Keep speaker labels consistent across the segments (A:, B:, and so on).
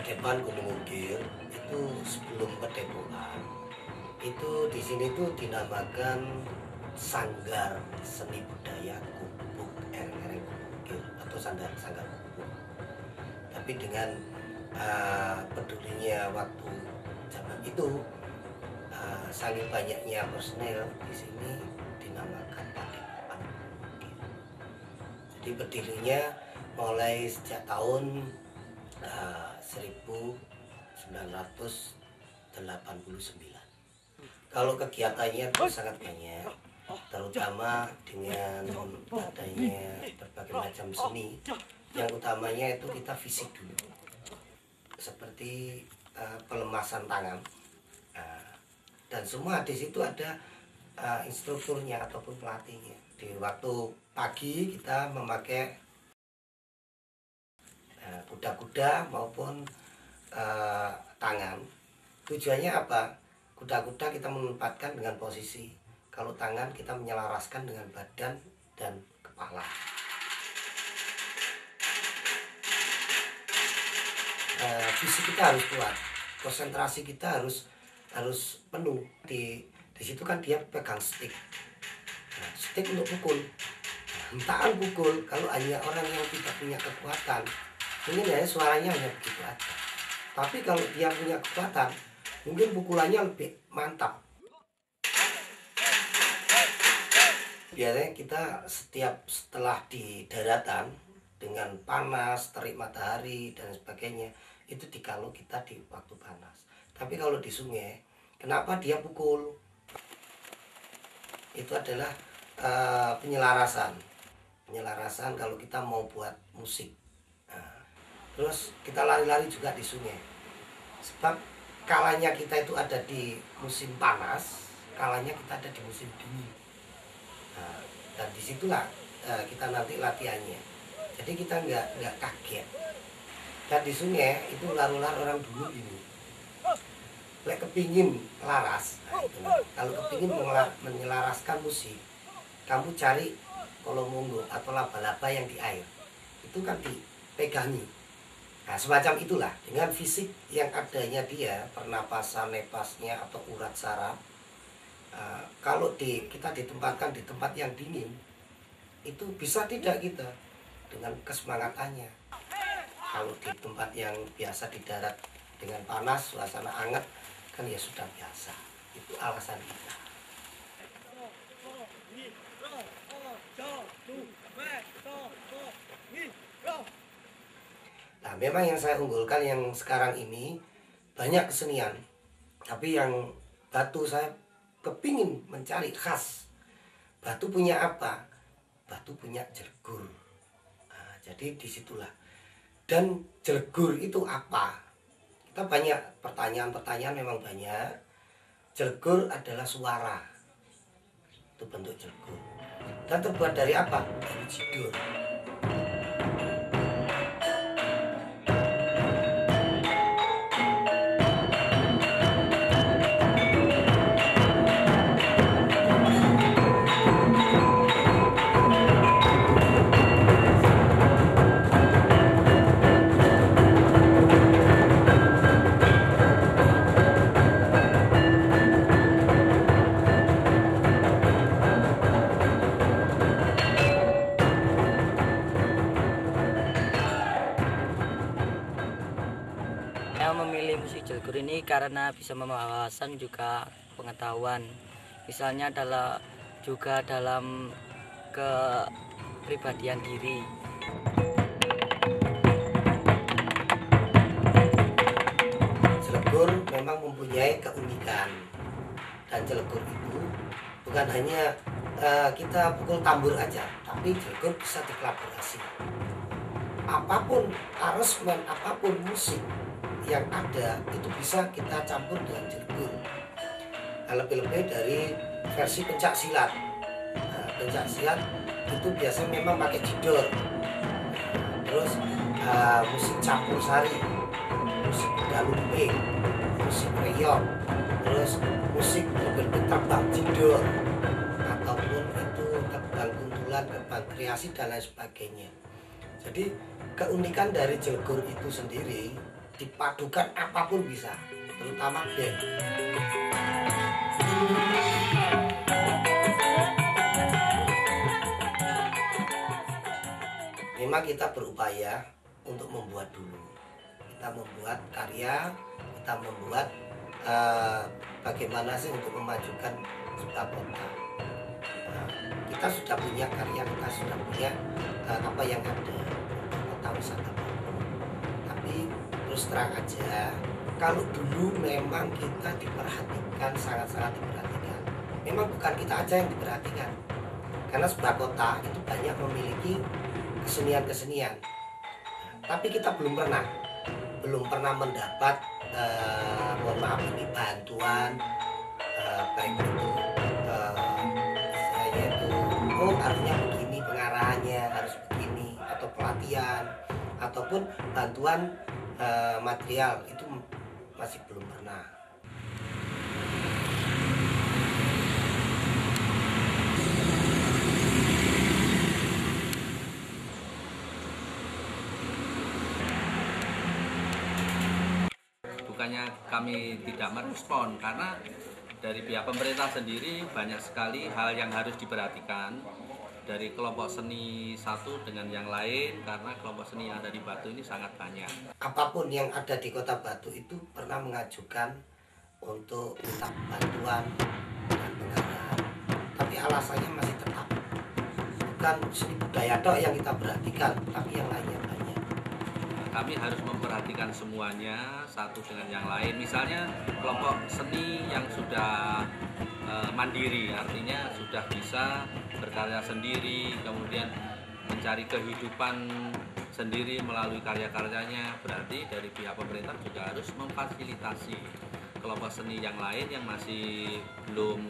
A: Padepokan Gunung Mungkir itu sebelum Padepokan itu di sini tuh dinamakan Sanggar Seni Budaya Gubuk Ereng-Ereng Gunung Mungkir atau Sanggar Gubuk. Tapi dengan pedulinya waktu zaman itu, saking banyaknya personel di sini dinamakan Padepokan Mungkir. Jadi berdirinya mulai sejak tahun 1989. Kalau kegiatannya itu sangat banyak, terutama dengan adanya berbagai macam seni. Yang utamanya itu kita fisik dulu, seperti pelemasan tangan, dan semua di situ ada instrukturnya ataupun pelatihnya. Di waktu pagi kita memakai kuda-kuda maupun tangan. Tujuannya apa? Kuda-kuda kita menempatkan dengan posisi, kalau tangan kita menyelaraskan dengan badan dan kepala. Fisik kita harus kuat, konsentrasi kita harus penuh. Di situ kan dia pegang stick, stick untuk pukul. Hentaan pukul, kalau hanya orang yang tidak punya kekuatan, mungkin ya suaranya hanya begitu aja. Tapi kalau dia punya kekuatan, mungkin pukulannya lebih mantap. Biasanya kita setelah di daratan dengan panas, terik matahari dan sebagainya, itu kalau kita di waktu panas. Tapi kalau di sungai, kenapa dia pukul? Itu adalah penyelarasan kalau kita mau buat musik. Terus kita lari-lari juga di sungai, sebab kalanya kita itu ada di musim panas, kalanya kita ada di musim dingin. Dan disitulah kita nanti latihannya. Jadi kita nggak kaget. Dan di sungai itu ular-ular orang dulu ini, kepingin laras. Kalau kepingin menyelaraskan musik, kamu cari kolomonggo atau laba-laba yang di air, itu kan dipegangi. Nah, semacam itulah dengan fisik yang adanya dia, pernapasan, nepasnya atau urat saraf. Kalau kita ditempatkan di tempat yang dingin, itu bisa tidak kita dengan kesemangatannya. Kalau di tempat yang biasa di darat dengan panas, suasana hangat, kan ya sudah biasa. Itu alasan kita. Nah, memang yang saya unggulkan yang sekarang ini banyak kesenian, tapi yang batu saya kepingin mencari khas. Batu punya apa? Batu punya jelgur. Nah, jadi disitulah. Dan jelgur itu apa? Kita banyak pertanyaan memang banyak. Jelgur adalah suara. Itu bentuk jelgur. Dan terbuat dari apa? Dari jidur.
B: Saya memilih musik jelgur ini karena bisa membawa wawasan juga pengetahuan. Misalnya juga dalam kepribadian diri.
A: Jelgur memang mempunyai keunikan, dan jelgur itu bukan hanya kita pukul tambur aja, tapi jelgur bisa dikolaborasi. Apapun aransemen, apapun musik yang ada itu bisa kita campur dengan jelgur. Nah, lebih-lebih dari versi pencak silat. Nah, pencak silat itu biasanya memang pakai jidor. Terus musik campur sari, musik lumping, musik reog, terus musik terbang jidor, ataupun itu terbang kuntulan, terbang kreasi dan lain sebagainya. Jadi keunikan dari jelgur itu sendiri dipadukan apapun bisa, terutama band. Memang kita berupaya untuk membuat dulu, kita membuat karya, kita membuat bagaimana sih untuk memajukan Subak Kota. Kita sudah punya karya, kita sudah punya apa yang ada kota wisata Batu. Tapi terus terang aja, kalau dulu memang kita diperhatikan, sangat-sangat diperhatikan. Memang bukan kita aja yang diperhatikan, karena Subak Kota itu banyak memiliki kesenian-kesenian. Tapi kita belum pernah mendapat mohon maaf ini bantuan baik itu istilahnya itu harusnya begini pengarahannya, harus begini, atau pelatihan ataupun bantuan material, itu masih belum pernah.
C: Bukannya kami tidak merespon, karena dari pihak pemerintah sendiri banyak sekali hal yang harus diperhatikan dari kelompok seni satu dengan yang lain, karena kelompok seni yang ada di Batu ini sangat banyak.
A: Apapun yang ada di Kota Batu itu pernah mengajukan untuk minta bantuan dan pengarahan, tapi alasannya masih tetap bukan seni budaya tok yang kita perhatikan, tapi yang lainnya banyak.
C: Kami harus memperhatikan semuanya satu dengan yang lain. Misalnya kelompok seni yang sudah mandiri, artinya sudah bisa berkarya sendiri, kemudian mencari kehidupan sendiri melalui karya-karyanya, berarti dari pihak pemerintah juga harus memfasilitasi kelompok seni yang lain yang masih belum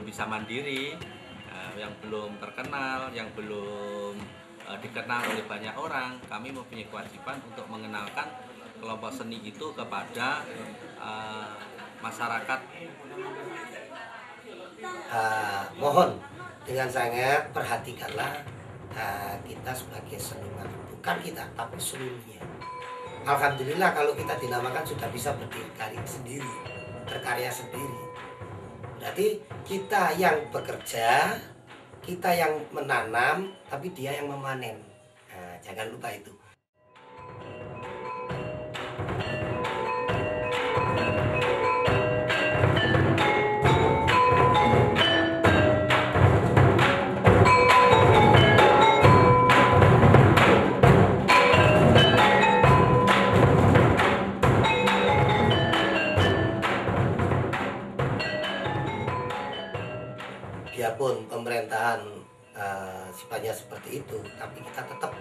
C: bisa mandiri, yang belum terkenal, yang belum dikenal oleh banyak orang. Kami mempunyai kewajiban untuk mengenalkan kelompok seni itu kepada masyarakat.
A: Mohon dengan sangat perhatikanlah kita sebagai seniman, bukan kita tapi seluruhnya. Alhamdulillah kalau kita dinamakan sudah bisa berkarya sendiri, berarti kita yang bekerja, kita yang menanam, tapi dia yang memanen. Jangan lupa itu. Biarpun pemerintahan sifatnya seperti itu, tapi kita tetap